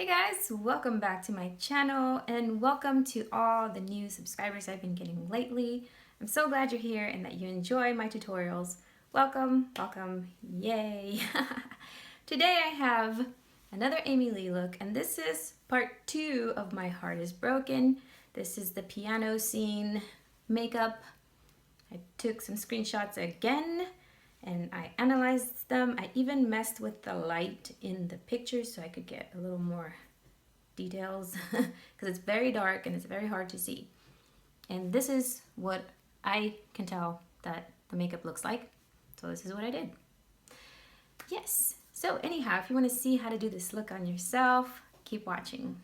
Hey guys, welcome back to my channel and welcome to all the new subscribers I've been getting lately. I'm so glad you're here and that you enjoy my tutorials. Welcome, welcome, yay! Today I have another Amy Lee look and this is part 2 of My Heart is Broken. This is the piano scene makeup. I took some screenshots again and I analyzed them. I even messed with the light in the pictures so I could get a little more details because it's very dark and it's very hard to see. And this is what I can tell that the makeup looks like. So this is what I did. Yes. So anyhow, if you want to see how to do this look on yourself, keep watching.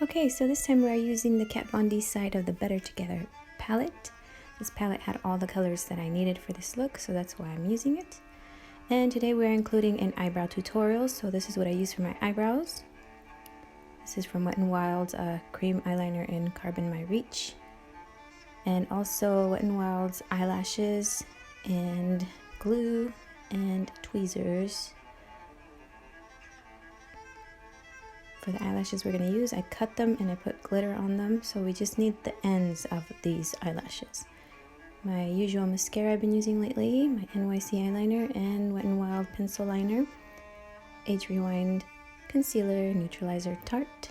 Okay, so this time we are using the Kat Von D side of the Better Together palette. This palette had all the colors that I needed for this look, so that's why I'm using it. And today we're including an eyebrow tutorial, so this is what I use for my eyebrows. This is from Wet n Wild's cream eyeliner in Carbon My Reach. And also Wet n Wild's eyelashes and glue and tweezers. For the eyelashes we're going to use, I cut them and I put glitter on them, so we just need the ends of these eyelashes. My usual mascara I've been using lately, my NYC eyeliner and Wet n Wild pencil liner, Age Rewind concealer, neutralizer Tarte,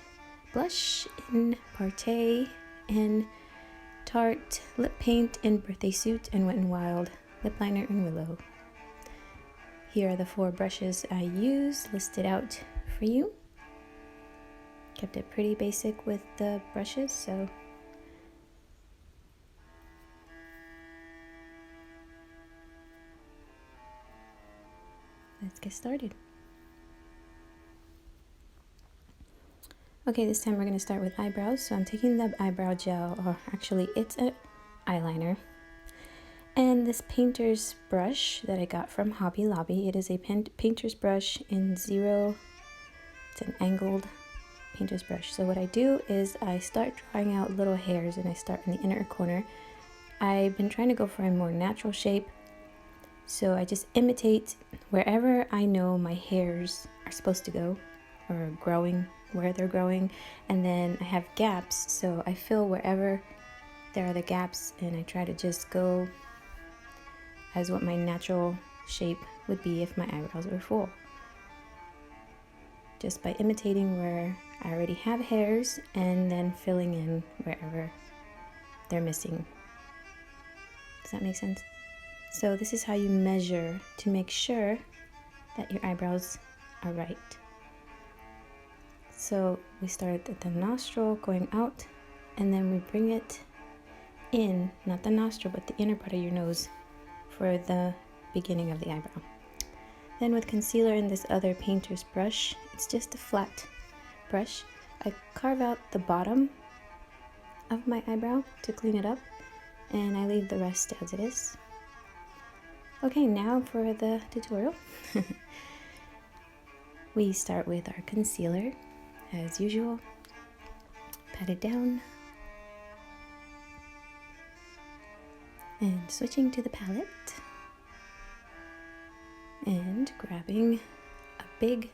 blush in Paaarty, and Tarte lip paint in Birthday Suit, and Wet n Wild lip liner in Willow. Here are the 4 brushes I use listed out for you. Kept it pretty basic with the brushes, so let's get started. Okay, this time we're going to start with eyebrows. So I'm taking the eyebrow gel, or actually it's an eyeliner, and this painter's brush that I got from Hobby Lobby. It is a painter's brush in 0, it's an angled painter's brush. So what I do is I start drawing out little hairs and I start in the inner corner. I've been trying to go for a more natural shape, so I just imitate wherever I know my hairs are supposed to go or growing, where they're growing, and then I have gaps, so I fill wherever there are the gaps and I try to just go as what my natural shape would be if my eyebrows were full. Just by imitating where I already have hairs and then filling in wherever they're missing. Does that make sense? So this is how you measure to make sure that your eyebrows are right. So we start at the nostril going out, and then we bring it in, not the nostril, but the inner part of your nose for the beginning of the eyebrow. Then with concealer in this other painter's brush, it's just a flat brush, I carve out the bottom of my eyebrow to clean it up, and I leave the rest as it is. Okay, now for the tutorial. We start with our concealer, as usual. Pat it down. And switching to the palette. And grabbing a big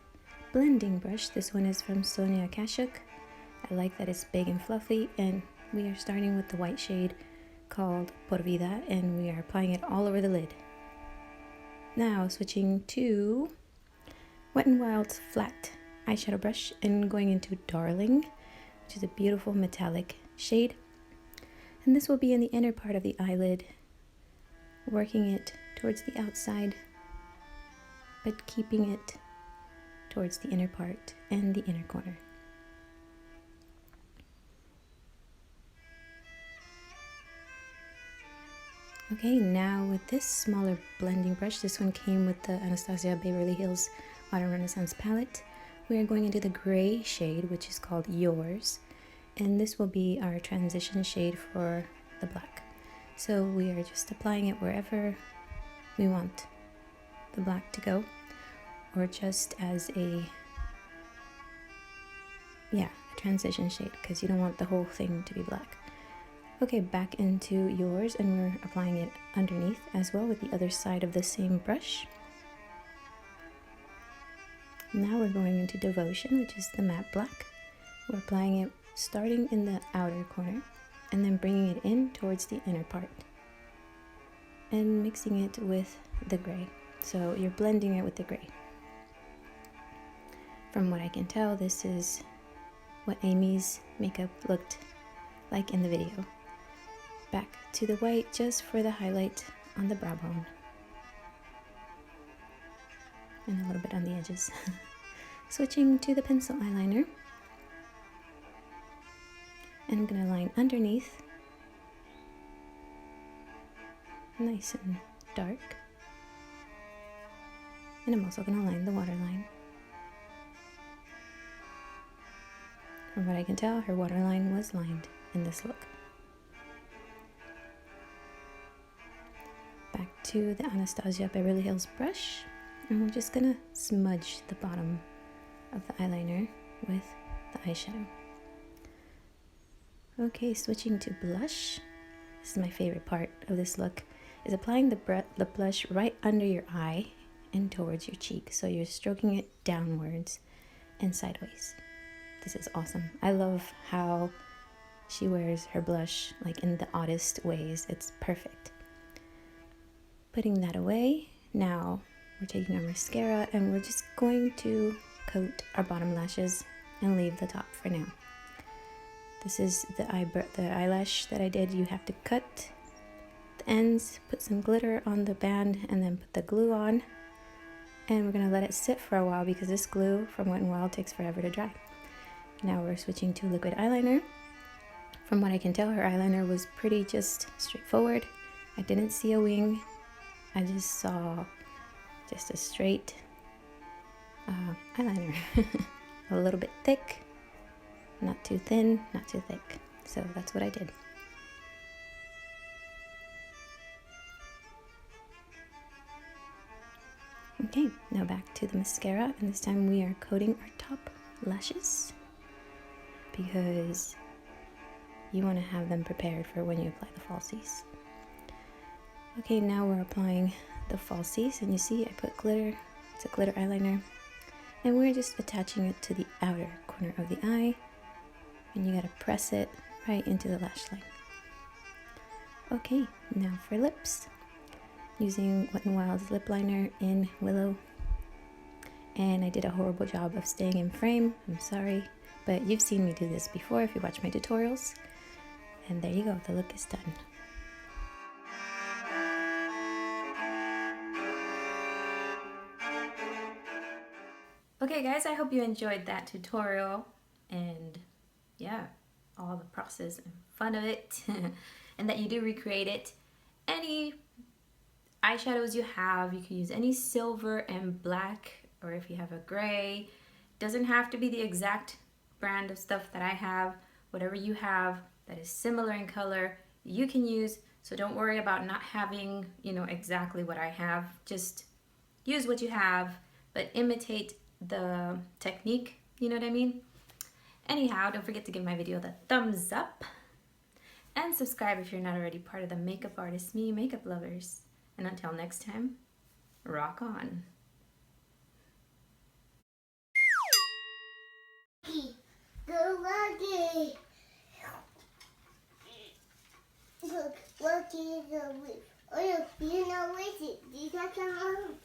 blending brush. This one is from Sonia Kashuk. I like that it's big and fluffy, and we are starting with the white shade called Por Vida, and we are applying it all over the lid. Now switching to Wet n Wild's flat eyeshadow brush and going into Darling, which is a beautiful metallic shade. And this will be in the inner part of the eyelid, working it towards the outside, but keeping it towards the inner part and the inner corner. Okay, now with this smaller blending brush, this one came with the Anastasia Beverly Hills Modern Renaissance palette. We are going into the gray shade, which is called Yours, and this will be our transition shade for the black. So we are just applying it wherever we want the black to go, or just as a yeah, a transition shade because you don't want the whole thing to be black. Okay, back into yours, and we're applying it underneath as well with the other side of the same brush. Now we're going into Devotion, which is the matte black. We're applying it starting in the outer corner and then bringing it in towards the inner part and mixing it with the gray. So you're blending it with the gray. From what I can tell, this is what Amy's makeup looked like in the video. Back to the white just for the highlight on the brow bone. And a little bit on the edges. Switching to the pencil eyeliner. And I'm going to line underneath. Nice and dark. And I'm also going to line the waterline. From what I can tell, her waterline was lined in this look. Back to the Anastasia Beverly Hills brush, and we're just gonna smudge the bottom of the eyeliner with the eyeshadow. Okay, switching to blush. This is my favorite part of this look, is applying the blush right under your eye and towards your cheek. So you're stroking it downwards and sideways. This is awesome. I love how she wears her blush like in the oddest ways. It's perfect. Putting that away, now we're taking our mascara and we're just going to coat our bottom lashes and leave the top for now. This is the eyelash that I did. You have to cut the ends, put some glitter on the band, and then put the glue on. And we're gonna let it sit for a while because this glue from Wet n Wild takes forever to dry. Now we're switching to liquid eyeliner. From what I can tell, her eyeliner was pretty just straightforward. I didn't see a wing. I just saw just a straight eyeliner. A little bit thick, not too thin, not too thick. So that's what I did. Okay, now back to the mascara, and this time we are coating our top lashes because you want to have them prepared for when you apply the falsies. Okay, now we're applying the falsies, and you see I put glitter. It's a glitter eyeliner, and we're just attaching it to the outer corner of the eye, and you gotta press it right into the lash line. Okay, now for lips, using Wet n Wild's lip liner in Willow, and I did a horrible job of staying in frame. I'm sorry, but you've seen me do this before if you watch my tutorials. And there you go, the look is done. Okay guys, I hope you enjoyed that tutorial, and yeah, all the process and fun of it, and that you do recreate it. Any eyeshadows you have, you can use any silver and black, or if you have a gray. Doesn't have to be the exact brand of stuff that I have. Whatever you have that is similar in color, you can use. So don't worry about not having, exactly what I have. Just use what you have, but imitate the technique, you know what I mean? Anyhow, don't forget to give my video the thumbs up and subscribe if you're not already part of the Makeup Artist Me makeup lovers. And until next time, rock on. Go lucky. Look, lucky the whip. Oh, you know which it. You got some on.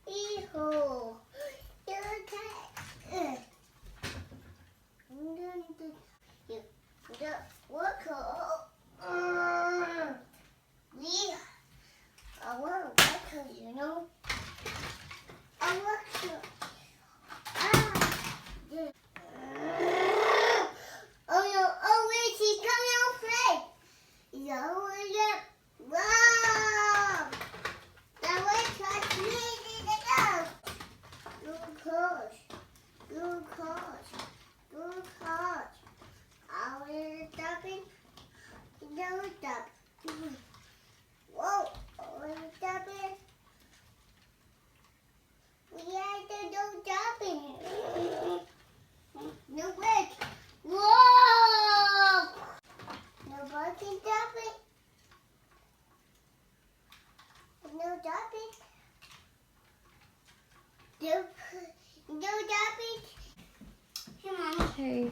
Ew. You okay? I'm going to you. Work yeah. I want to work, I work. Yeah. Oh no, oh wait, she's coming out play. Yeah. Wow. That way, touch me, oh gosh. No topic. No topic. Hey, Mom. Hey.